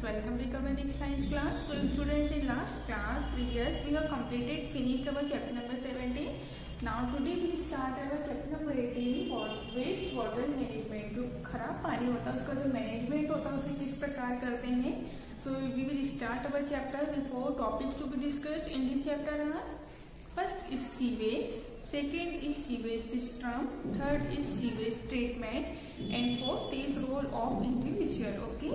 welcome to our next science class. So students, in last class previous we have finished our chapter number 17. Now today we start our chapter number 18 waste water management. जो खराब पानी होता है उसका जो management होता है उसे किस प्रकार करते हैं. So we will start our chapter with 4 topics to be discussed in this chapter. First is sewage, second is sewage system, third is sewage treatment, and fourth is role of individual. Okay,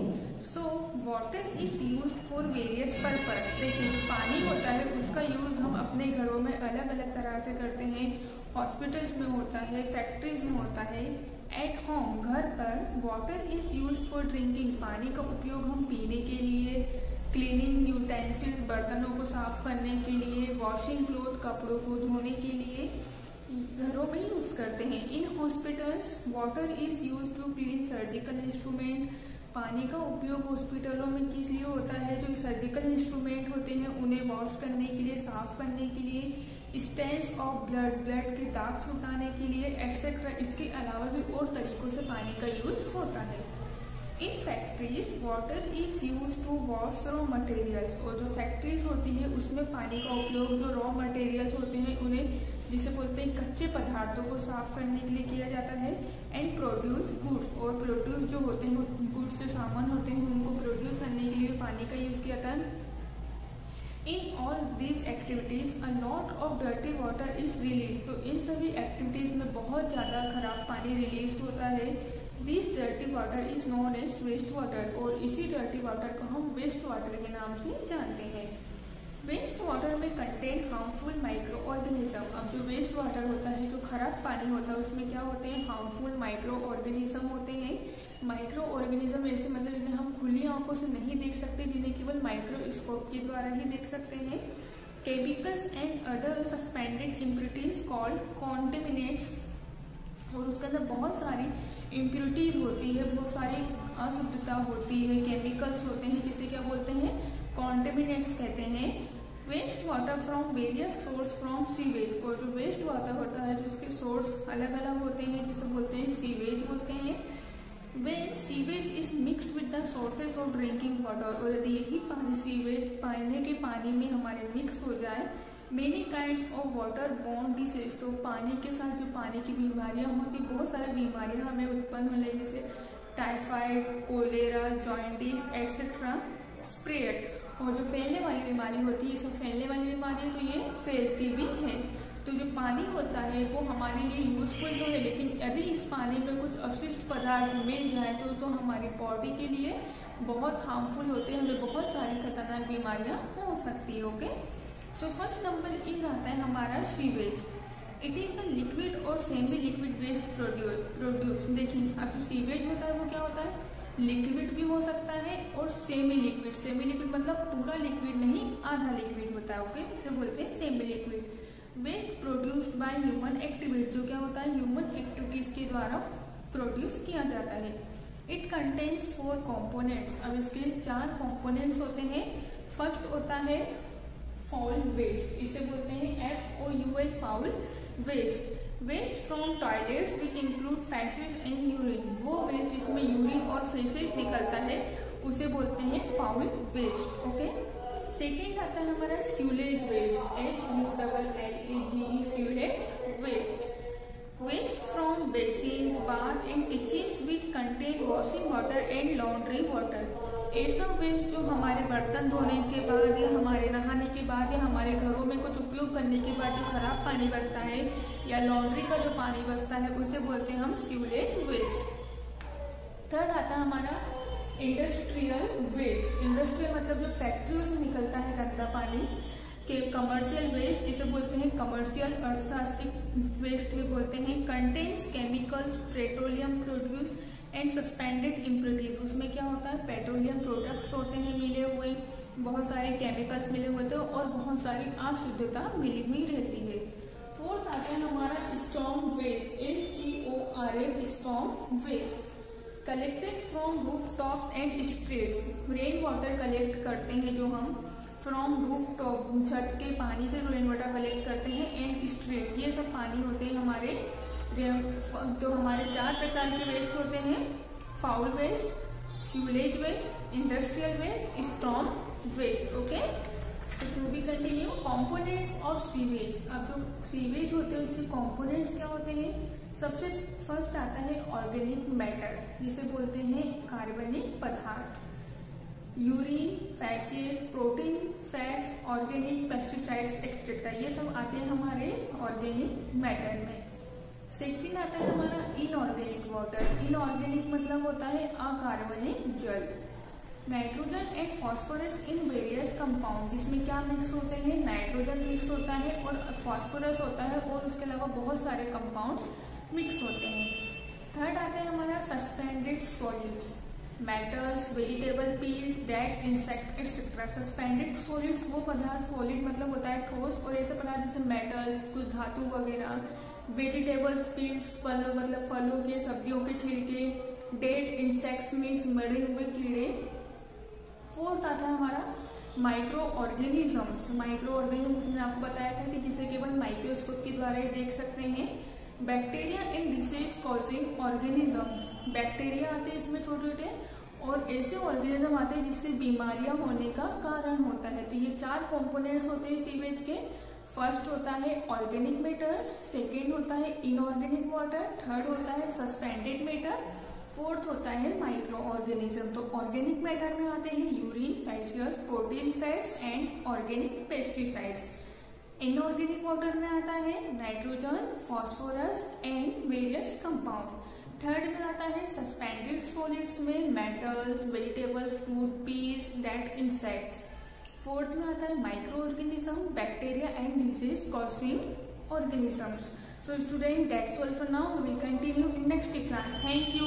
so water is used for various purpose. देखिए जो पानी होता है उसका use हम अपने घरों में अलग अलग तरह से करते हैं. हॉस्पिटल्स में होता है, फैक्ट्रीज में होता है. एट होम घर पर water is use for drinking. पानी का उपयोग हम पीने के लिए, क्लीनिंग यूटेंसिल्स बर्तनों को साफ करने के लिए, वॉशिंग क्लोथ कपड़ों को धोने के लिए घरों में यूज करते हैं. In hospitals water is use to clean surgical instrument. पानी का उपयोग हॉस्पिटलों में किस लिए होता है? जो सर्जिकल इंस्ट्रूमेंट होते हैं उन्हें वॉश करने के लिए, साफ करने के लिए, स्टेन्स ऑफ ब्लड के दाग छुटाने के लिए एक्सेट्रा. इसके अलावा भी और तरीकों से पानी का यूज होता है. In factories water is use to wash raw materials. और जो फैक्ट्रीज होती है उसमें पानी का उपयोग जो रॉ मटेरियल्स होते हैं उन्हें जिसे बोलते हैं कच्चे पदार्थों को साफ करने के लिए किया जाता है. And produce goods. और प्रोड्यूस जो होते हैं गुड्स जो सामान होते हैं उनको प्रोड्यूस करने के लिए पानी का यूज किया जाता है. In all these activities a lot of dirty water is release. तो इन सभी एक्टिविटीज में बहुत ज्यादा खराब पानी रिलीज होता है. This dirty water is known as waste water. और इसी डर्टी वाटर को हम वेस्ट वाटर के नाम से जानते हैं. वेस्ट वाटर में कंटेन हार्मफुल माइक्रो ऑर्गेनिज्म. अब जो वेस्ट वाटर होता है, जो खराब पानी होता है, उसमें क्या होते हैं? हार्मफुल माइक्रो ऑर्गेनिज्म होते हैं. माइक्रो ऑर्गेनिज्म ऐसे मतलब जिन्हें हम खुली आंखों से नहीं देख सकते, जिन्हें केवल माइक्रोस्कोप के द्वारा ही देख सकते हैं. Chemicals and other suspended impurities called contaminants. और उसके अंदर बहुत सारी इम्प्योरिटीज होती है, बहुत सारी अशुद्धता होती है, केमिकल्स होते हैं, जिसे क्या बोलते हैं? कॉन्टेमिनेट्स कहते हैं. Waste water from various source from sewage. और जो वेस्ट वाटर होता है जो उसके सोर्स अलग अलग होते हैं जिसे बोलते हैं सीवेज बोलते हैं. When sewage is mixed with the sources of drinking water. और यदि यही पानी सीवेज पीने के पानी में हमारे मिक्स हो जाए, many kinds of water borne disease. तो पानी के साथ जो पानी की बीमारियां होती, बहुत सारी बीमारियां हमें उत्पन्न होने जैसे typhoid, cholera, jaundice etcetera spread. और जो फैलने वाली बीमारी होती है, सब फैलने वाली बीमारी तो ये फैलती भी है. तो जो पानी होता है वो हमारे लिए यूजफुल तो है, लेकिन यदि इस पानी में कुछ अवशिष्ट पदार्थ मिल जाए तो हमारी बॉडी के लिए बहुत हार्मफुल होते हैं. हमें बहुत सारी खतरनाक बीमारियां हो सकती है. Okay, so first number is आता है हमारा sewage. It is the liquid और सेमी लिक्विड वेस्ट प्रोड्यूस. देखिए अब जो सीवेज होता है वो क्या होता है? लिक्विड भी हो सकता है और सेमी लिक्विड. सेमी लिक्विड मतलब पूरा लिक्विड नहीं, आधा लिक्विड होता है. ओके, इसे बोलते हैं semi liquid. Waste produced by human activity. जो क्या होता है? ह्यूमन एक्टिविटीज के द्वारा प्रोड्यूस किया जाता है. It contains 4 components. अब इसके 4 कॉम्पोनेंट्स होते हैं. फर्स्ट होता है फाउल वेस्ट. इसे बोलते हैं FOUL foul waste. Waste from toilets which include faeces and urine. वो वेस्ट जिसमें यूरिन और फैसेज निकलता है उसे बोलते हैं फाउल वेस्ट. ओके, सेकेंड आता है हमारा sullage waste. SULLAGE sullage waste. Waste from basins, bath and kitchens which contain washing water and laundry water. ऐसा वेस्ट जो हमारे बर्तन धोने के बाद या हमारे नहाने के बाद या हमारे घरों में कुछ उपयोग करने के बाद जो खराब पानी बचता है या लॉन्ड्री का जो पानी बचता है उसे बोलते हैं हम स्यूलेज वेस्ट. थर्ड आता है हमारा इंडस्ट्रियल वेस्ट. इंडस्ट्रियल मतलब जो फैक्ट्रियों से निकलता है गंदा पानी के. कमर्शियल वेस्ट जिसे बोलते हैं कमर्शियल अर्थशास्त्रिक वेस्ट भी बोलते हैं. Contains chemicals, petroleum produce and suspended impurities. उसमें क्या होता है? पेट्रोलियम प्रोडक्ट्स होते हैं मिले हुए, बहुत सारे केमिकल्स मिले हुए थे और बहुत सारी अशुद्धता मिली हुई रहती है. फोर्थ आता है हमारा storm waste. STORM storm waste. Collected from roof top and streets. Rain water collect करते हैं जो हम फ्रॉम रूफ टॉप, छत के पानी से जो रेन वाटर कलेक्ट करते हैं, एंड स्ट्रीट. ये सब पानी होते हैं हमारे. तो हमारे 4 प्रकार के वेस्ट होते हैं: foul waste, sullage waste, industrial waste, storm waste. Okay, तो to be continue. Components of sewage. अब जो सीवेज होते हैं उसके कॉम्पोनेंट्स क्या होते हैं? सबसे फर्स्ट आता है ऑर्गेनिक मैटर, जिसे बोलते हैं कार्बनिक पदार्थ। Urine, faeces, protein, fats, organic pesticides etcetera, ये सब आते हैं हमारे ऑर्गेनिक मैटर में। सेकेंड आता है हमारा इनऑर्गेनिक वाटर। इनऑर्गेनिक मतलब होता है अकार्बनिक जल। Nitrogen and phosphorus in various compound, जिसमें क्या मिक्स होते हैं? नाइट्रोजन मिक्स होता है और फॉस्फोरस होता है और उसके अलावा बहुत सारे कंपाउंड्स मिक्स होते हैं। थर्ड आता है हमारा suspended solids, metals, vegetable peels, dead insect etcetera. Suspended solids वो पदार्थ, सॉलिड मतलब होता है ठोस, और ऐसे पदार्थ जैसे मेटल्स, कुछ धातु वगैरह, वेजिटेबल्स पील्स फल मतलब फलों के, सब्जियों के छिलके, डेड इंसेक्ट्स मीन्स मरे हुए कीड़े। फोर्थ आता है हमारा माइक्रो ऑर्गेनिजम्स। माइक्रो ऑर्गेनिजम्स मैंने आपको बताया था कि जिसे केवल माइक्रोस्कोप के द्वारा ही देख सकते हैं। Bacteria and disease causing organisms, bacteria आते हैं इसमें छोटे छोटे, और ऐसे ऑर्गेनिज्म आते हैं जिससे बीमारियां होने का कारण होता है। तो ये चार कंपोनेंट्स होते हैं सीवेज के। फर्स्ट होता है ऑर्गेनिक मैटर, सेकेंड होता है इनऑर्गेनिक वाटर, थर्ड होता है सस्पेंडेड मैटर, फोर्थ होता है माइक्रो ऑर्गेनिज्म। तो ऑर्गेनिक मैटर में आते हैं urine, faeces, protein, fats and organic pesticides. Inorganic water में आता है nitrogen, phosphorus and various compound. Third में आता है सस्पेंडेड सॉलिड्स में metals, vegetables, fruit, piece, dead insects. Fourth में आता है micro organism, bacteria and disease causing organisms. So student, that's all for now. We will continue in next class. Thank you.